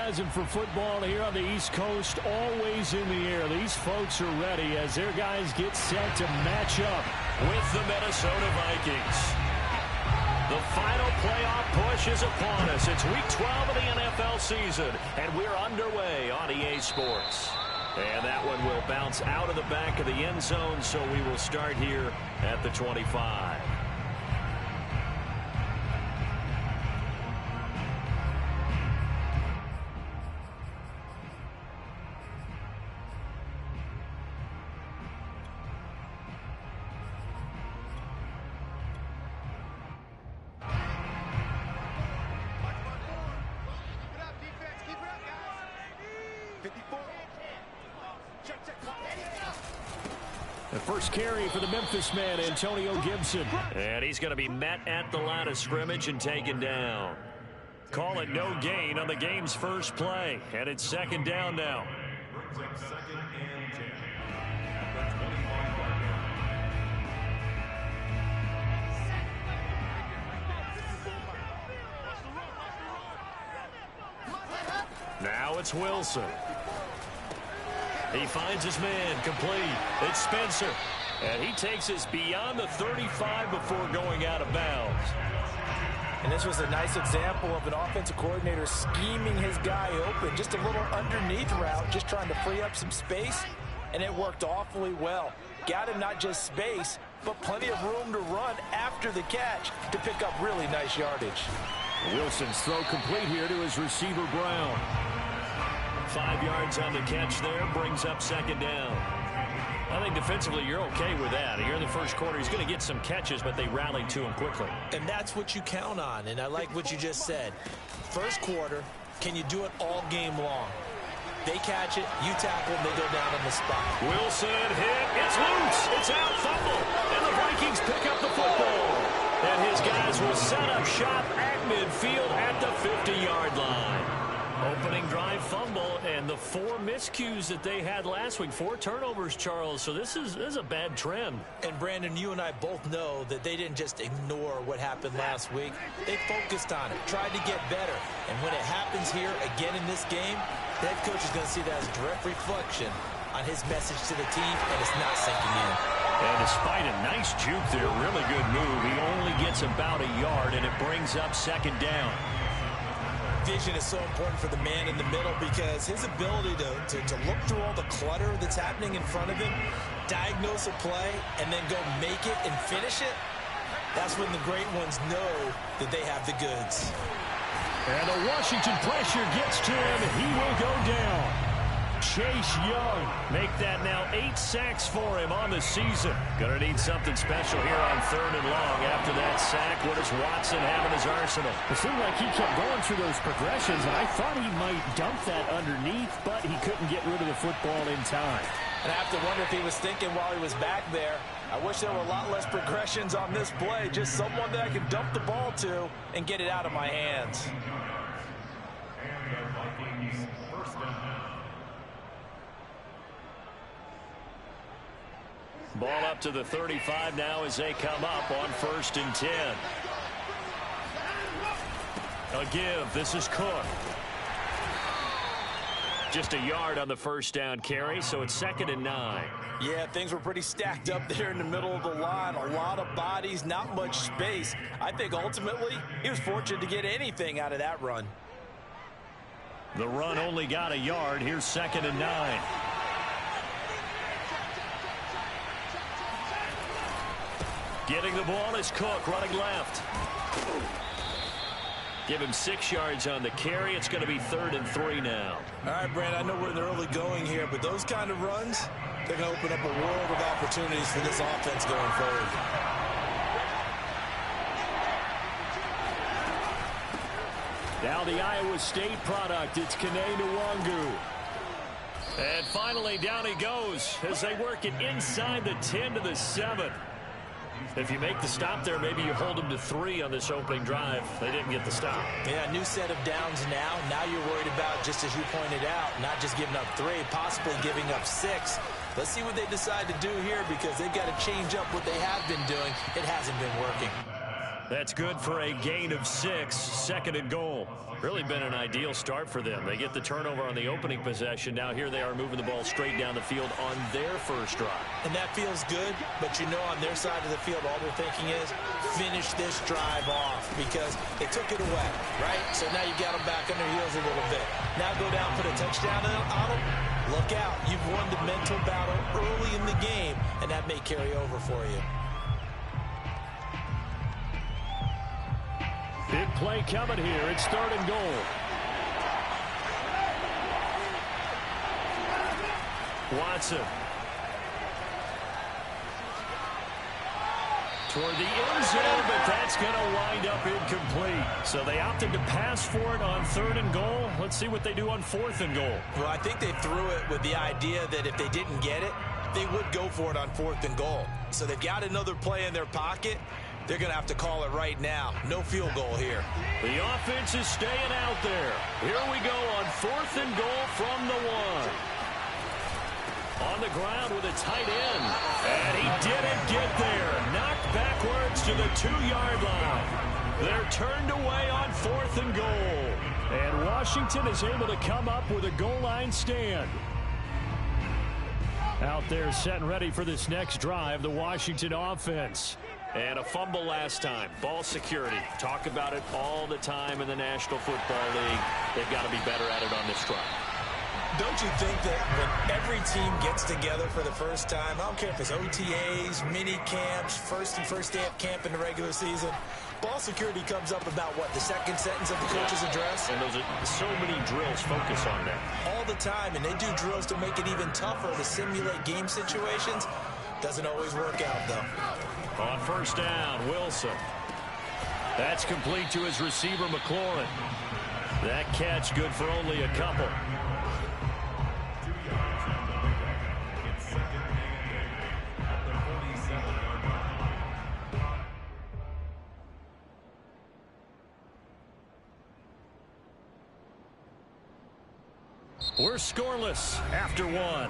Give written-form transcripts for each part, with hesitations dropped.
enthusiasm for football here on the East Coast always in the air. These folks are ready as their guys get set to match up with the Minnesota Vikings. The final playoff push is upon us. It's Week 12 of the NFL season, and we're underway on EA Sports. And that one will bounce out of the back of the end zone, so we will start here at the 25. The first carry for the Memphis man, Antonio Gibson. And he's going to be met at the line of scrimmage and taken down. Call it no gain on the game's first play. And it's second down now. Now it's Wilson. He finds his man, complete. It's Spencer. And he takes us beyond the 35 before going out of bounds. And this was a nice example of an offensive coordinator scheming his guy open. Just a little underneath route, just trying to free up some space. And it worked awfully well. Got him not just space, but plenty of room to run after the catch to pick up really nice yardage. Wilson's throw complete here to his receiver, Brown. 5 yards on the catch there, brings up second down. I think defensively you're okay with that. Here in the first quarter, he's going to get some catches, but they rallied to him quickly. And that's what you count on, and I like what you just said. First quarter, can you do it all game long? They catch it, you tackle them, they go down on the spot. Wilson hit, it's loose, it's out, fumble, and the Vikings pick up the football. And his guys will set up shop at midfield at the 50-yard line. Opening drive fumble, and the 4 miscues that they had last week. 4 turnovers, Charles, so this is a bad trend. And, Brandon, you and I both know that they didn't just ignore what happened last week. They focused on it, tried to get better. And when it happens here again in this game, the head coach is going to see that as a direct reflection on his message to the team, and it's not sinking in. And despite a nice juke there, really good move, he only gets about a yard, and it brings up second down. Vision is so important for the man in the middle because his ability to look through all the clutter that's happening in front of him, diagnose a play, and then go make it and finish it, that's when the great ones know that they have the goods. And the Washington pressure gets to him, and he will go down. Chase Young make that now 8 sacks for him on the season. Gonna need something special here on 3rd and long. After that sack, what does Watson have in his arsenal? It seemed like he kept going through those progressions, and I thought he might dump that underneath, but he couldn't get rid of the football in time. And I have to wonder if he was thinking while he was back there, I wish there were a lot less progressions on this play, just someone that I could dump the ball to and get it out of my hands. Ball up to the 35 now as they come up on 1st and 10. A give. This is Cook. Just a yard on the first down carry, so it's 2nd and 9. Yeah, things were pretty stacked up there in the middle of the line. A lot of bodies, not much space. I think ultimately he was fortunate to get anything out of that run. The run only got a yard. Here's 2nd and 9. Getting the ball is Cook, running left. Give him 6 yards on the carry. It's going to be 3rd and 3 now. All right, Brand, I know we're in the early going here, but those kind of runs, they're going to open up a world of opportunities for this offense going forward. Now the Iowa State product, it's Kene Nwangu. And finally, down he goes as they work it inside the 10 to the 7. If you make the stop there, maybe you hold them to 3 on this opening drive. They didn't get the stop. Yeah, new set of downs now. Now you're worried about, just as you pointed out, not just giving up 3, possibly giving up 6. Let's see what they decide to do here because they've got to change up what they have been doing. It hasn't been working. That's good for a gain of 6, 2nd and goal. Really been an ideal start for them. They get the turnover on the opening possession. Now here they are moving the ball straight down the field on their first drive. And that feels good, but you know on their side of the field, all they're thinking is finish this drive off because they took it away, right? So now you got them back on their heels a little bit. Now go down, put a touchdown on them. Look out. You've won the mental battle early in the game, and that may carry over for you. Big play coming here. It's 3rd and goal. Watson. Toward the end zone, but that's going to wind up incomplete. So they opted to pass for it on 3rd and goal. Let's see what they do on 4th and goal. Well, I think they threw it with the idea that if they didn't get it, they would go for it on 4th and goal. So they've got another play in their pocket. They're going to have to call it right now. No field goal here. The offense is staying out there. Here we go on 4th and goal from the 1. On the ground with a tight end. And he didn't get there. Knocked backwards to the 2-yard line. They're turned away on 4th and goal. And Washington is able to come up with a goal line stand. Out there set and ready for this next drive, the Washington offense. And a fumble last time. Ball security. Talk about it all the time in the National Football League. They've got to be better at it on this drive. Don't you think that when every team gets together for the first time, I don't care if it's OTAs, mini camps, first day of camp in the regular season, ball security comes up about, what, the second sentence of the coach's address? And those are so many drills focus on that. All the time, and they do drills to make it even tougher to simulate game situations. Doesn't always work out, though. On 1st down, Wilson. That's complete to his receiver, McLaurin. That catch good for only a couple. We're scoreless after 1.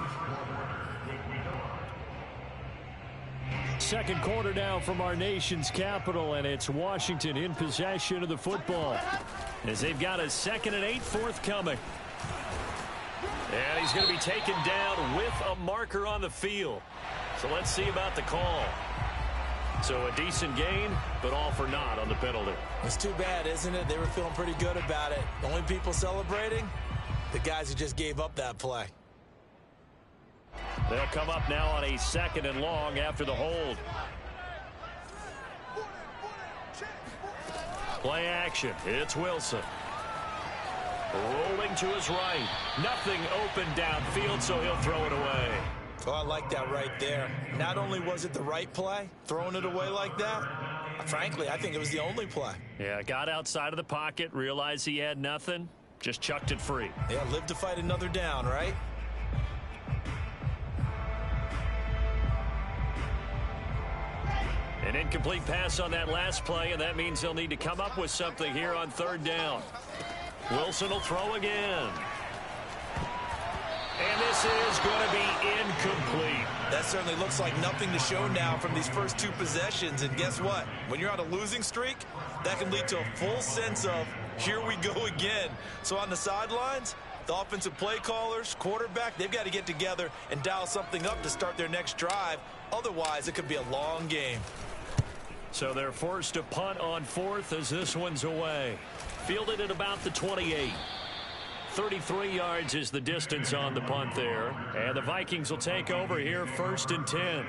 2nd quarter now from our nation's capital, and it's Washington in possession of the football as they've got a 2nd and 8 forthcoming. And he's going to be taken down with a marker on the field. So let's see about the call. So a decent gain, but all for naught on the penalty. It's too bad, isn't it? They were feeling pretty good about it. The only people celebrating, the guys who just gave up that play. They'll come up now on a 2nd and long after the hold. Play action. It's Wilson. Rolling to his right. Nothing open downfield, so he'll throw it away. Oh, I like that right there. Not only was it the right play, throwing it away like that, frankly, I think it was the only play. Yeah, got outside of the pocket, realized he had nothing, just chucked it free. Yeah, live to fight another down, right? An incomplete pass on that last play, and that means they'll need to come up with something here on 3rd down. Wilson will throw again. And this is going to be incomplete. That certainly looks like nothing to show now from these first 2 possessions. And guess what? When you're on a losing streak, that can lead to a full sense of, here we go again. So on the sidelines, the offensive play callers, quarterback, they've got to get together and dial something up to start their next drive. Otherwise, it could be a long game. So they're forced to punt on 4th as this one's away. Fielded at about the 28. 33 yards is the distance on the punt there. And the Vikings will take over here 1st and 10.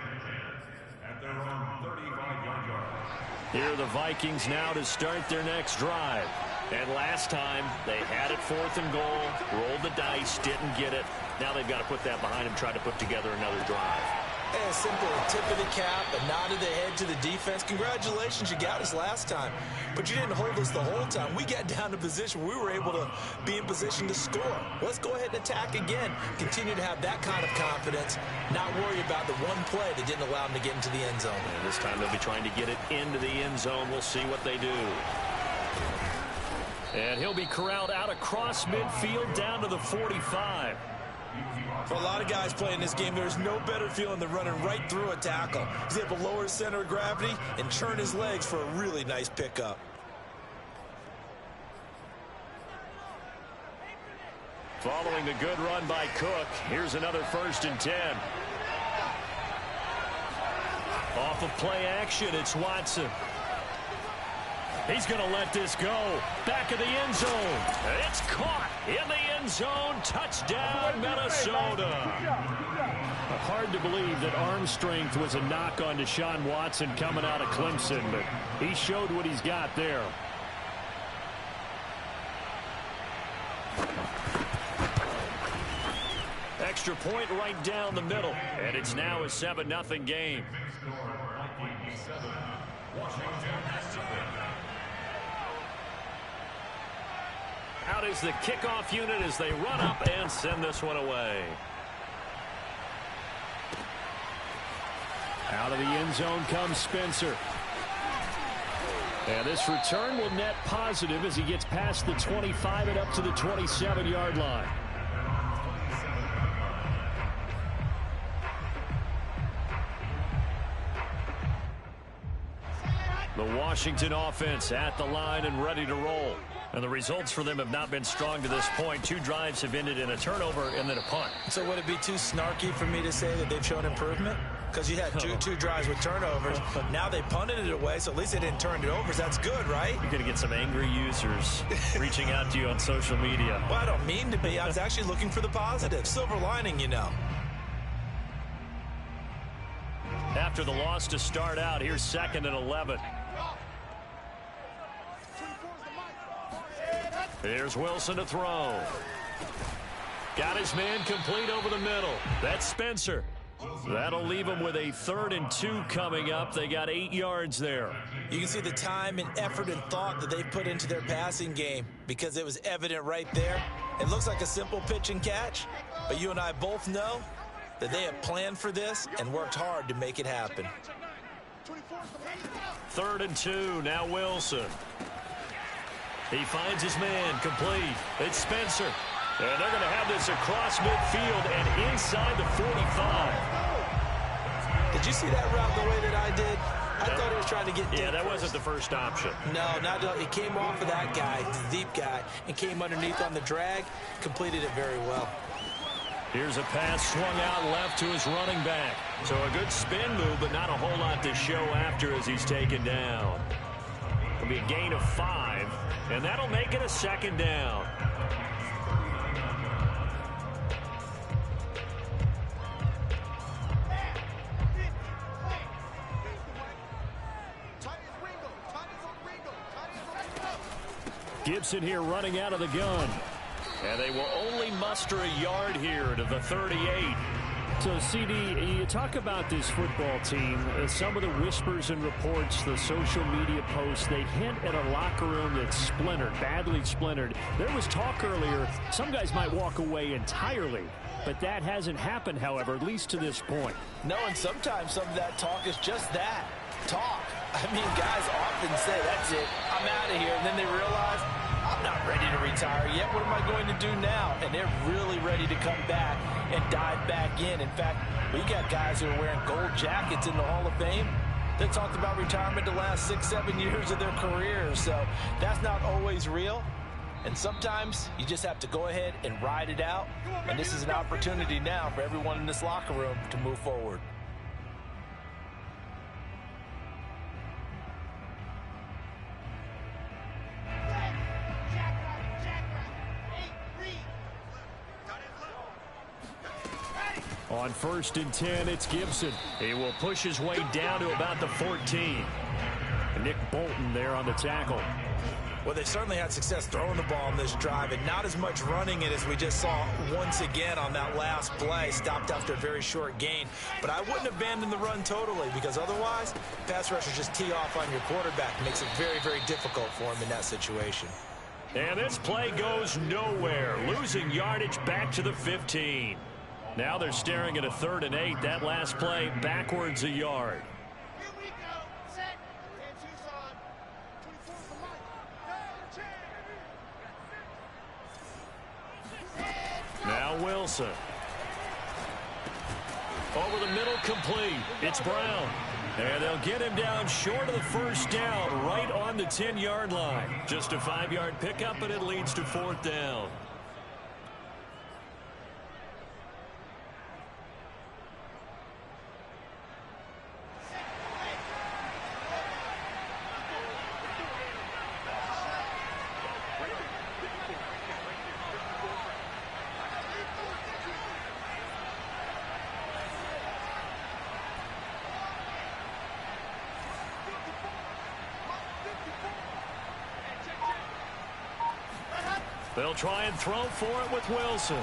Here are the Vikings now to start their next drive. And last time they had it 4th and goal, rolled the dice, didn't get it. Now they've got to put that behind them, try to put together another drive. A simple tip of the cap, a nod of the head to the defense. Congratulations, you got us last time. But you didn't hold us the whole time. We got down to position where we were able to be in position to score. Let's go ahead and attack again. Continue to have that kind of confidence. Not worry about the one play that didn't allow them to get into the end zone. And this time they'll be trying to get it into the end zone. We'll see what they do. And he'll be corralled out across midfield down to the 45. For a lot of guys playing this game, there's no better feeling than running right through a tackle. He's able to lower his center of gravity and turn his legs for a really nice pickup. Following the good run by Cook, here's another 1st and 10. Off of play action, it's Watson. He's going to let this go. Back of the end zone. It's caught in the end zone. Touchdown, Minnesota. Hard to believe that arm strength was a knock on Deshaun Watson coming out of Clemson, but he showed what he's got there. Extra point right down the middle, and it's now a 7-0 game. Out is the kickoff unit as they run up and send this one away. Out of the end zone comes Spencer. And this return will net positive as he gets past the 25 and up to the 27-yard line. The Washington offense at the line and ready to roll. And the results for them have not been strong to this point. 2 drives have ended in a turnover and then a punt. So would it be too snarky for me to say that they've shown improvement? Because you had two drives with turnovers. Now they punted it away, so at least they didn't turn it over. That's good, right? You're going to get some angry users reaching out to you on social media. Well, I don't mean to be. I was actually looking for the positive. Silver lining, you know. After the loss to start out, here's 2nd and 11. Here's Wilson to throw. Got his man complete over the middle. That's Spencer. That'll leave him with a 3rd and 2 coming up. They got 8 yards there. You can see the time and effort and thought that they put into their passing game because it was evident right there. It looks like a simple pitch and catch, but you and I both know that they have planned for this and worked hard to make it happen. 3rd and 2, now Wilson. He finds his man complete. It's Spencer. And they're going to have this across midfield and inside the 45. Did you see that route the way that I did? I thought he was trying to get deep. Yeah, that first. wasn't the first option. No, not it came off of that guy, the deep guy, and came underneath on the drag, completed it very well. Here's a pass swung out left to his running back. So a good spin move, but not a whole lot to show after as he's taken down. It'll be a gain of 5, and that'll make it a 2nd down. Gibson here running out of the gun. And they will only muster a yard here to the 38. So, CD, you talk about this football team. Some of the whispers and reports, the social media posts, they hint at a locker room that's splintered, badly splintered. There was talk earlier, some guys might walk away entirely. But that hasn't happened, however, at least to this point. No, and sometimes some of that talk is just that, talk. I mean, guys often say, that's it, I'm out of here. And then they realize, I'm not ready to retire yet. What am I going to do now? And they're really ready to come back and dive back in. In fact, we got guys who are wearing gold jackets in the Hall of Fame that talked about retirement the last 6-7 years of their careers. So that's not always real. And sometimes you just have to go ahead and ride it out. And this is an opportunity now for everyone in this locker room to move forward. On 1st and 10, it's Gibson. He will push his way down to about the 14. And Nick Bolton there on the tackle. Well, they certainly had success throwing the ball in this drive, and not as much running it as we just saw once again on that last play. Stopped after a very short gain. But I wouldn't abandon the run totally, because otherwise, pass rushers just tee off on your quarterback. It makes it very, very difficult for him in that situation. And this play goes nowhere. Losing yardage back to the 15. Now they're staring at a 3rd and 8. That last play backwards a yard. Now Wilson. Over the middle, complete. It's Brown. And they'll get him down short of the first down, right on the 10-yard line. Just a 5-yard pickup, and it leads to 4th down. They'll try and throw for it with Wilson.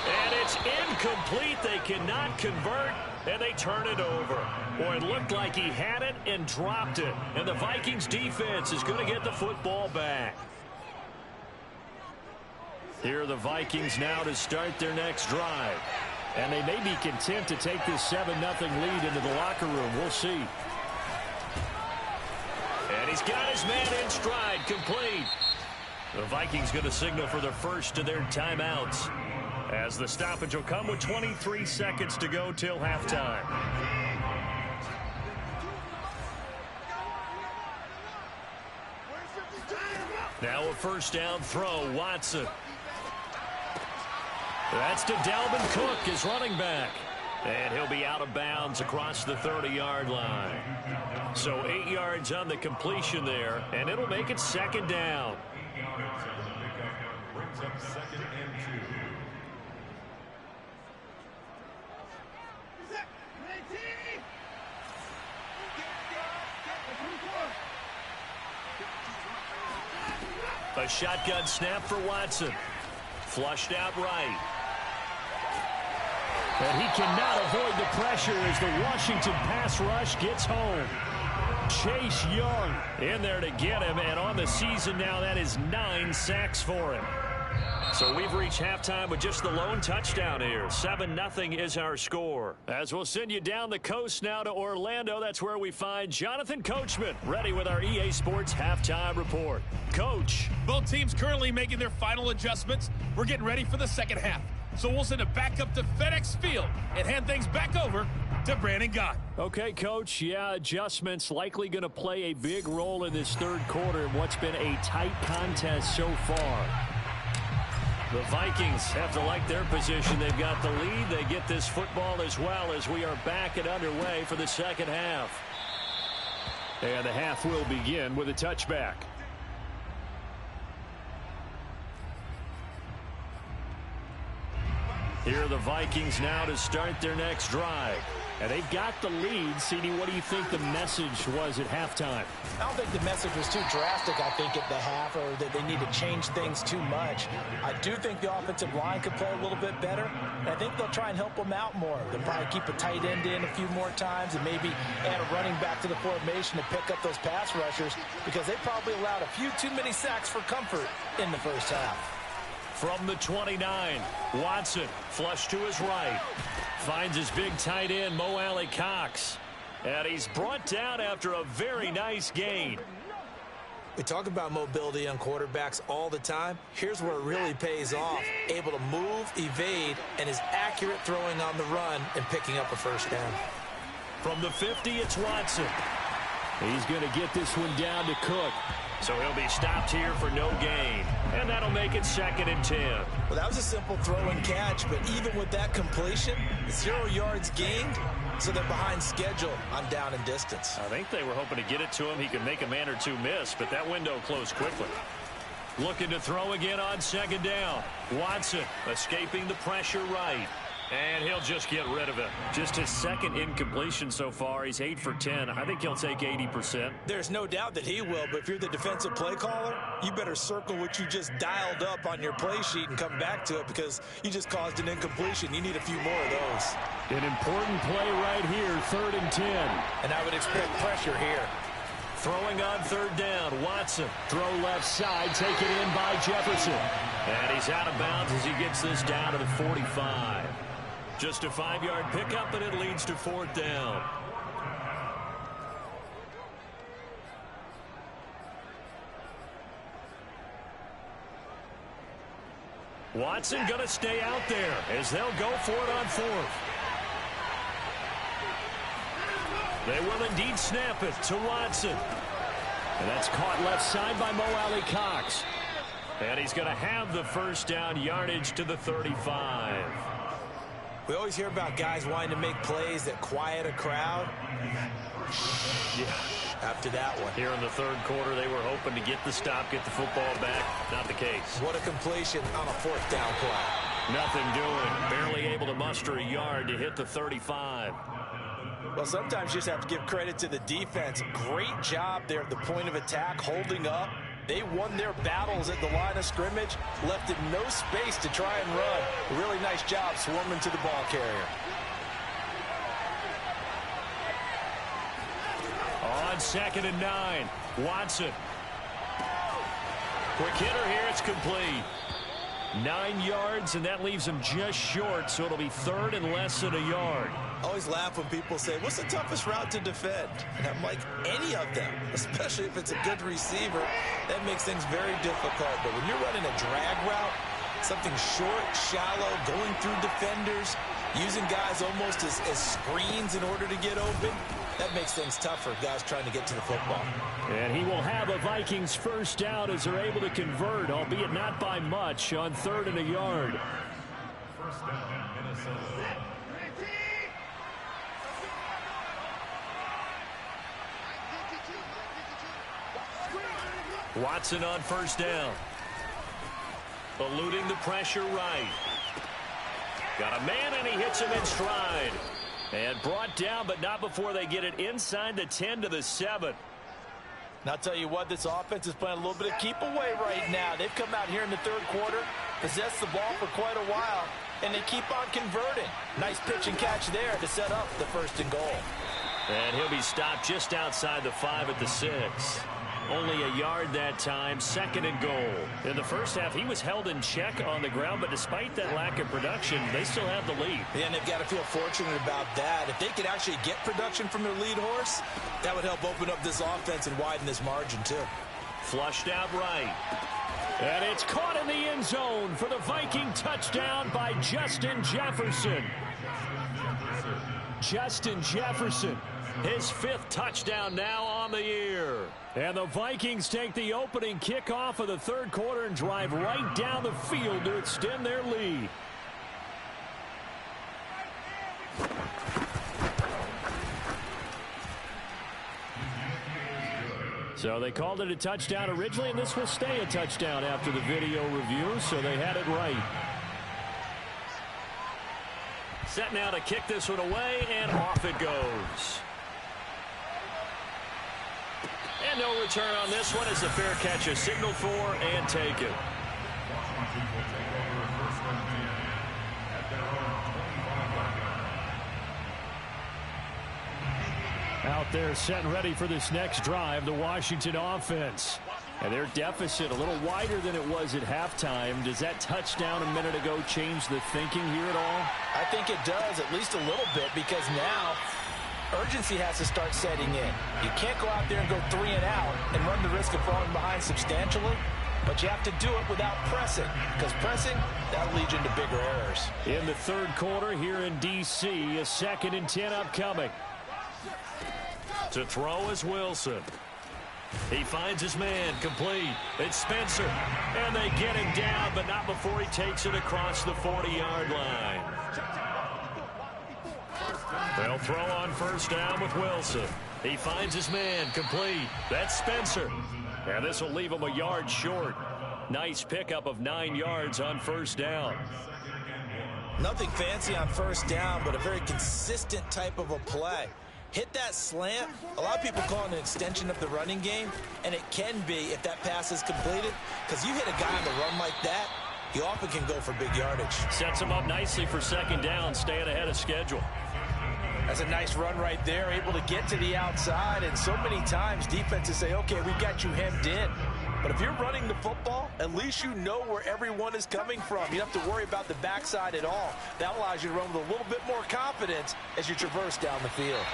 And it's incomplete. They cannot convert, and they turn it over. Boy, it looked like he had it and dropped it. And the Vikings defense is going to get the football back. Here are the Vikings now to start their next drive. And they may be content to take this 7-0 lead into the locker room. We'll see. And he's got his man in stride, complete. The Vikings going to signal for the first of their timeouts, as the stoppage will come with 23 seconds to go till halftime. Now a first down throw, Watson. That's to Dalvin Cook, his running back. And he'll be out of bounds across the 30-yard line. So 8 yards on the completion there, and it'll make it 2nd down. Brings up 2nd and 2. A shotgun snap for Watson. Flushed out right. And he cannot avoid the pressure as the Washington pass rush gets home. Chase Young in there to get him, and on the season now, that is 9 sacks for him. So we've reached halftime with just the lone touchdown here. 7-0 is our score. As we'll send you down the coast now to Orlando, that's where we find Jonathan Coachman, ready with our EA Sports halftime report. Coach. Both teams currently making their final adjustments. We're getting ready for the second half. So we'll send it back up to FedEx Field and hand things back over to Brandon Gott. Okay, Coach. Yeah, adjustments likely going to play a big role in this third quarter in what's been a tight contest so far. The Vikings have to like their position. They've got the lead. They get this football as well as we are back and underway for the second half. And the half will begin with a touchback. Here are the Vikings now to start their next drive. And they've got the lead. CD, what do you think the message was at halftime? I don't think the message was too drastic, I think, at the half, or that they need to change things too much. I do think the offensive line could play a little bit better, and I think they'll try and help them out more. They'll probably keep a tight end in a few more times and maybe add a running back to the formation to pick up those pass rushers, because they probably allowed a few too many sacks for comfort in the first half. From the 29, Watson flush to his right. Finds his big tight end, Mo Alley Cox. And he's brought down after a very nice gain. We talk about mobility on quarterbacks all the time. Here's where it really pays off. Able to move, evade, and is accurate throwing on the run and picking up a first down. From the 50, it's Watson. He's going to get this one down to Cook. So he'll be stopped here for no gain. And that'll make it 2nd and 10. Well, that was a simple throw and catch, but even with that completion, 0 yards gained, so they're behind schedule on down and distance. I think they were hoping to get it to him. He could make a man or two miss, but that window closed quickly. Looking to throw again on 2nd down. Watson escaping the pressure right. And he'll just get rid of it. Just his 2nd incompletion so far. He's 8 for 10. I think he'll take 80%. There's no doubt that he will, but if you're the defensive play caller, you better circle what you just dialed up on your play sheet and come back to it, because you just caused an incompletion. You need a few more of those. An important play right here, 3rd and 10. And I would expect pressure here. Throwing on 3rd down, Watson. Throw left side, taken in by Jefferson. And he's out of bounds as he gets this down to the 45. Just a 5-yard pickup, and it leads to 4th down. Watson going to stay out there as they'll go for it on fourth. They will indeed snap it to Watson. And that's caught left side by Mo Alley Cox. And he's going to have the first down, yardage to the 35. We always hear about guys wanting to make plays that quiet a crowd. Yeah. After that one. Here in the third quarter, they were hoping to get the stop, get the football back. Not the case. What a completion on a fourth down play. Nothing doing. Barely able to muster a yard to hit the 35. Well, sometimes you just have to give credit to the defense. Great job there at the point of attack, holding up. They won their battles at the line of scrimmage, left it no space to try and run. A really nice job swarming to the ball carrier. On 2nd and 9, Watson. Quick hitter here, it's complete. 9 yards, and that leaves him just short, so it'll be third and less than a yard. I always laugh when people say, what's the toughest route to defend? And I'm like, any of them, especially if it's a good receiver. That makes things very difficult. But when you're running a drag route, something short, shallow, going through defenders, using guys almost as screens in order to get open, that makes things tough for guys trying to get to the football. And he will have a Vikings first down as they're able to convert, albeit not by much, on 3rd and a yard. First down, Minnesota. Watson on first down. Eluding the pressure right. Got a man, and he hits him in stride. And brought down, but not before they get it inside the 10 to the 7. And I'll tell you what, this offense is playing a little bit of keep away right now. They've come out here in the third quarter, possessed the ball for quite a while, and they keep on converting. Nice pitch and catch there to set up the 1st and goal. And he'll be stopped just outside the 5 at the 6. Only a yard that time, 2nd and goal. In the first half, he was held in check on the ground, but despite that lack of production, they still have the lead. Yeah, and they've got to feel fortunate about that. If they could actually get production from their lead horse, that would help open up this offense and widen this margin, too. Flushed out right. And it's caught in the end zone for the Viking touchdown by Justin Jefferson. Justin Jefferson, his 5th touchdown now on the year. And the Vikings take the opening kickoff of the third quarter and drive right down the field to extend their lead. So they called it a touchdown originally, and this will stay a touchdown after the video review, so they had it right. Set now to kick this one away, and off it goes. And no return on this one as the fair catch is signaled for and taken. Out there set and ready for this next drive, the Washington offense. And their deficit a little wider than it was at halftime. Does that touchdown a minute ago change the thinking here at all? I think it does, at least a little bit, because now urgency has to start setting in. You can't go out there and go 3 and out and run the risk of falling behind substantially, but you have to do it without pressing, because pressing, that'll lead you into bigger errors. In the third quarter here in D.C., a 2nd and 10 upcoming. To throw is Wilson. He finds his man, complete. It's Spencer, and they get him down, but not before he takes it across the 40-yard line. They'll throw on first down with Wilson. He finds his man, complete. That's Spencer, and this will leave him a yard short. Nice pickup of 9 yards on first down. Nothing fancy on first down, but a very consistent type of a play. Hit that slant. A lot of people call it an extension of the running game, and it can be if that pass is completed, because you hit a guy on the run like that, he often can go for big yardage. Sets him up nicely for second down, staying ahead of schedule. That's a nice run right there, able to get to the outside, and so many times defenses say, okay, we've got you hemmed in. But if you're running the football, at least you know where everyone is coming from. You don't have to worry about the backside at all. That allows you to run with a little bit more confidence as you traverse down the field.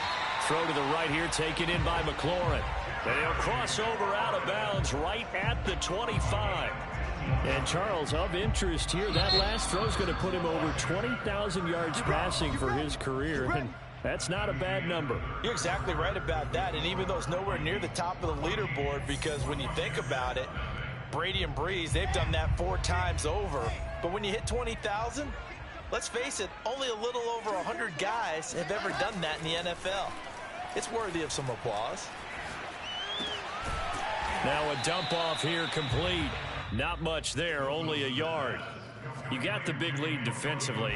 Throw to the right here, taken in by McLaurin. And he'll cross over out of bounds right at the 25. And Charles, of interest here, that last throw is going to put him over 20,000 yards passing for his career. And that's not a bad number. You're exactly right about that. And even though it's nowhere near the top of the leaderboard, because when you think about it, Brady and Breeze, they've done that 4 times over. But when you hit 20,000, let's face it, only a little over 100 guys have ever done that in the NFL. It's worthy of some applause. Now a dump off here complete. Not much there, only a yard. You got the big lead defensively.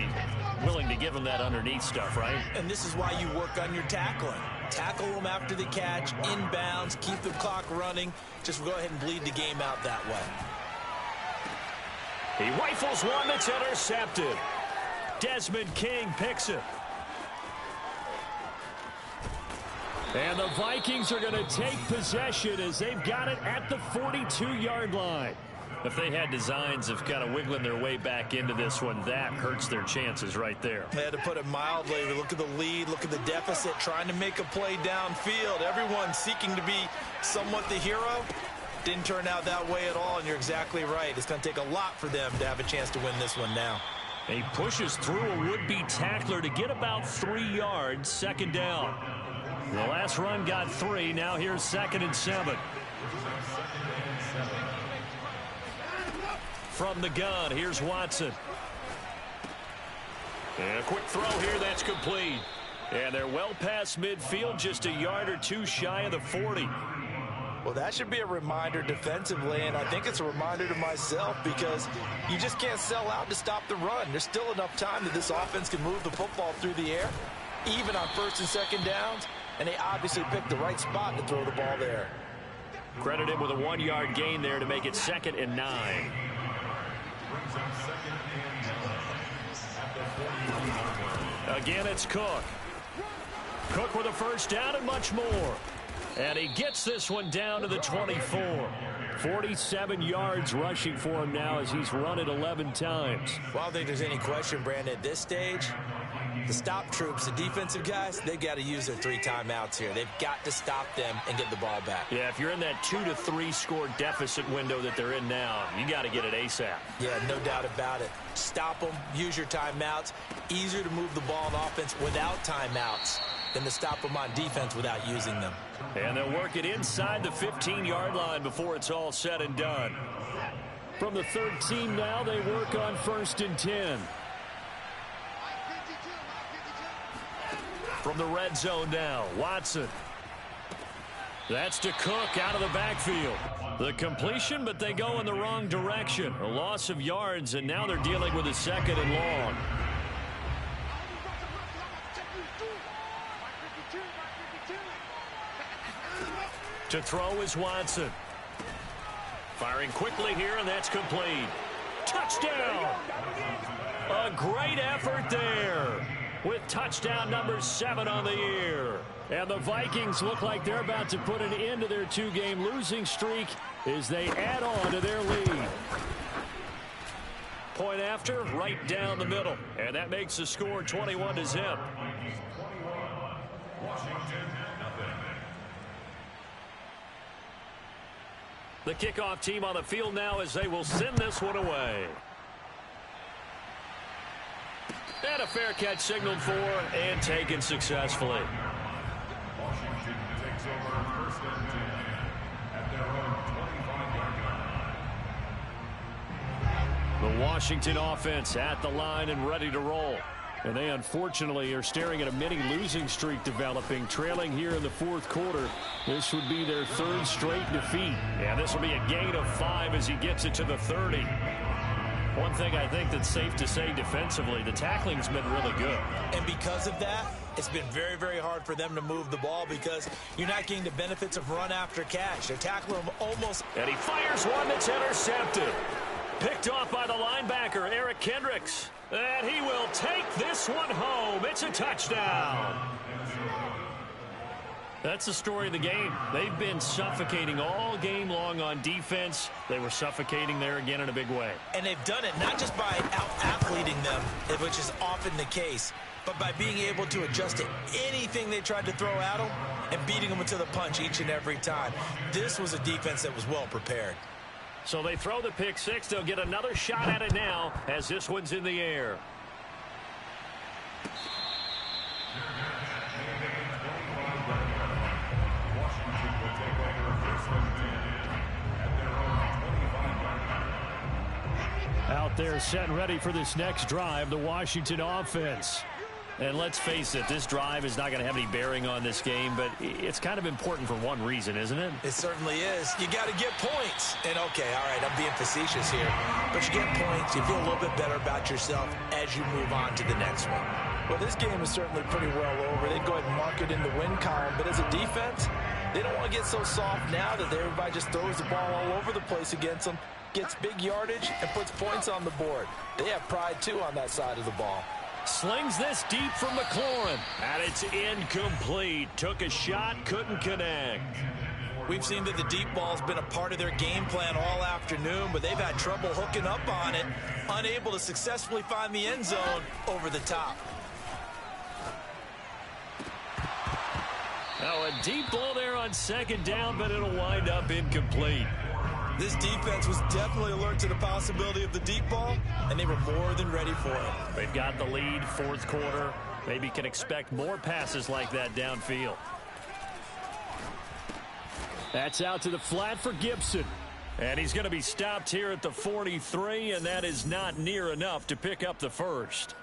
Willing to give them that underneath stuff, right? And this is why you work on your tackling. Tackle them after the catch, inbounds, keep the clock running. Just go ahead and bleed the game out that way. He rifles one that's intercepted. Desmond King picks it. And the Vikings are going to take possession as they've got it at the 42-yard line. If they had designs of kind of wiggling their way back into this one, that hurts their chances right there. They had to put it mildly. Look at the lead, look at the deficit, trying to make a play downfield. Everyone seeking to be somewhat the hero. Didn't turn out that way at all, and you're exactly right. It's going to take a lot for them to have a chance to win this one now. He pushes through a would-be tackler to get about 3 yards, second down. The last run got 3. Now here's 2nd and 7. From the gun, here's Watson. And a quick throw here, that's complete. And they're well past midfield, just a yard or 2 shy of the 40. Well, that should be a reminder defensively, and I think it's a reminder to myself because you just can't sell out to stop the run. There's still enough time that this offense can move the football through the air, even on 1st and 2nd downs, and they obviously picked the right spot to throw the ball there. Credit him with a 1-yard gain there to make it 2nd and 9. Again, it's Cook. Cook with a first down and much more. And he gets this one down to the 24. 47 yards rushing for him now as he's run it 11 times. Well, I don't think there's any question, Brandon, at this stage. The stop troops, the defensive guys, they've got to use their 3 timeouts here. They've got to stop them and get the ball back. Yeah, if you're in that 2 to 3 score deficit window that they're in now, you got to get it ASAP. Yeah, no doubt about it. Stop them, use your timeouts. Easier to move the ball on offense without timeouts than to stop them on defense without using them. And they'll work it inside the 15-yard line before it's all said and done. From the 13 now, they work on 1st and 10. From the red zone now, Watson. That's to Cook out of the backfield. The completion, but they go in the wrong direction. A loss of yards, and now they're dealing with a 2nd and long. To throw is Watson. Firing quickly here, and that's complete. Touchdown! A great effort there, with touchdown number 7 on the year. And the Vikings look like they're about to put an end to their 2-game losing streak as they add on to their lead. Point after, right down the middle. And that makes the score 21-0. The kickoff team on the field now as they will send this one away. And a fair catch signaled for and taken successfully. Washington takes over 1st and 10 at their own 25-yard line. The Washington offense at the line and ready to roll. And they unfortunately are staring at a mini losing streak developing, trailing here in the 4th quarter. This would be their 3rd straight defeat. Yeah, this will be a gain of 5 as he gets it to the 30. One thing I think that's safe to say defensively, the tackling's been really good. And because of that, it's been very, very hard for them to move the ball because you're not getting the benefits of run after catch. They're tackling them almost. And he fires one that's intercepted. Picked off by the linebacker, Eric Kendricks. And he will take this one home. It's a touchdown. That's the story of the game. They've been suffocating all game long on defense. They were suffocating there again in a big way. And they've done it not just by out-athleting them, which is often the case, but by being able to adjust to anything they tried to throw at them and beating them into the punch each and every time. This was a defense that was well prepared. So they throw the pick six. They'll get another shot at it now as this one's in the air. Out there set and ready for this next drive, the Washington offense. And let's face it, this drive is not going to have any bearing on this game, but it's kind of important for one reason, isn't it? It certainly is. You got to get points. And, okay, all right, I'm being facetious here. But you get points, you feel a little bit better about yourself as you move on to the next one. Well, this game is certainly pretty well over. They'd go ahead and mark it in the win column. But as a defense, they don't want to get so soft now that everybody just throws the ball all over the place against them, gets big yardage, and puts points on the board. They have pride, too, on that side of the ball. Slings this deep from McLaurin, and it's incomplete. Took a shot, couldn't connect. We've seen that the deep ball's been a part of their game plan all afternoon, but they've had trouble hooking up on it, unable to successfully find the end zone over the top. Now a deep ball there on second down, but it'll wind up incomplete. This defense was definitely alert to the possibility of the deep ball, and they were more than ready for it. They've got the lead, fourth quarter. Maybe can expect more passes like that downfield. That's out to the flat for Gibson. And he's going to be stopped here at the 43, and that is not near enough to pick up the first.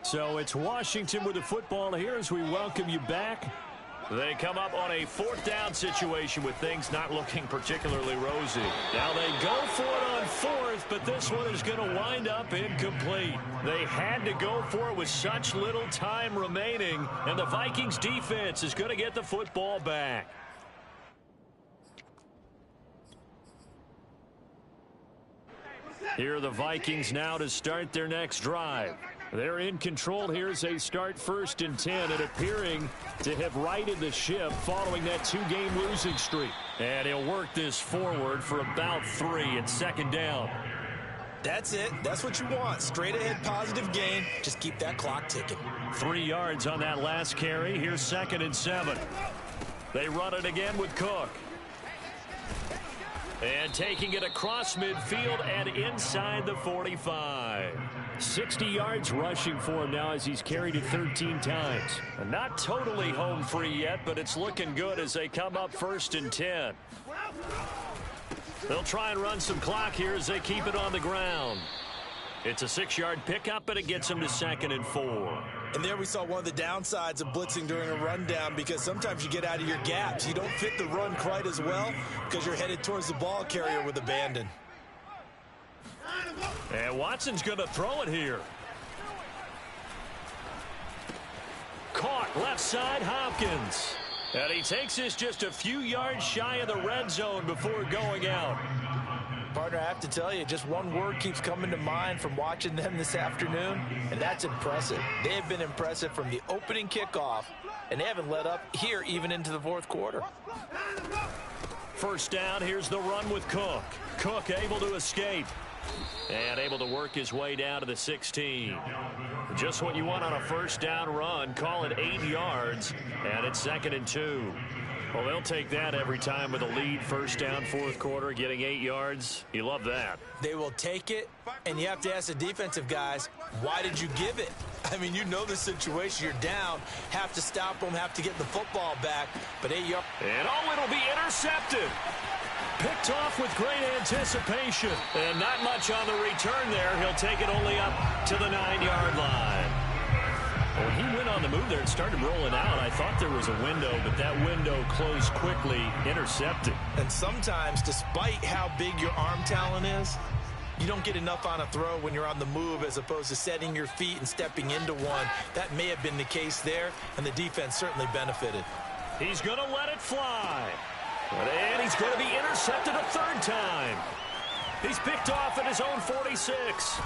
So it's Washington with the football here as we welcome you back. They come up on a fourth down situation with things not looking particularly rosy. Now they go for it on fourth, but this one is going to wind up incomplete. They had to go for it with such little time remaining, and the Vikings defense is going to get the football back. Here are the Vikings now to start their next drive. They're in control here as they start 1st and 10 and appearing to have righted the ship following that 2-game losing streak. And he'll work this forward for about 3 and second down. That's it. That's what you want. Straight ahead positive gain. Just keep that clock ticking. 3 yards on that last carry. Here's 2nd and 7. They run it again with Cook. And taking it across midfield and inside the 45. 60 yards rushing for him now as he's carried it 13 times. Not totally home free yet, but it's looking good as they come up 1st and 10. They'll try and run some clock here as they keep it on the ground. It's a 6-yard pickup, but it gets them to 2nd and 4. And there we saw one of the downsides of blitzing during a rundown, because sometimes you get out of your gaps. You don't fit the run quite as well because you're headed towards the ball carrier with abandon. And Watson's going to throw it here. Caught left side, Hopkins. And he takes this just a few yards shy of the red zone before going out. Partner, I have to tell you, just one word keeps coming to mind from watching them this afternoon, and that's impressive. They have been impressive from the opening kickoff, and they haven't let up here even into the fourth quarter. 1st down, here's the run with Cook. Cook able to escape. And able to work his way down to the 16. Just what you want on a 1st down run. Call it 8 yards, and it's 2nd and 2. Well, they'll take that every time with a lead. 1st down, fourth quarter, getting 8 yards. You love that. They will take it, and you have to ask the defensive guys, why did you give it? I mean, you know the situation. You're down, have to stop them, have to get the football back, but 8 yards. And it'll be intercepted. Picked off with great anticipation. And not much on the return there. He'll take it only up to the 9-yard line. When he went on the move there and started rolling out, I thought there was a window, but that window closed quickly, intercepted. And sometimes, despite how big your arm talent is, you don't get enough on a throw when you're on the move as opposed to setting your feet and stepping into one. That may have been the case there, and the defense certainly benefited. He's going to let it fly. And he's going to be intercepted a 3rd time. He's picked off at his own 46.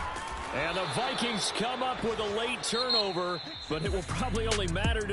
And the Vikings come up with a late turnover, but it will probably only matter to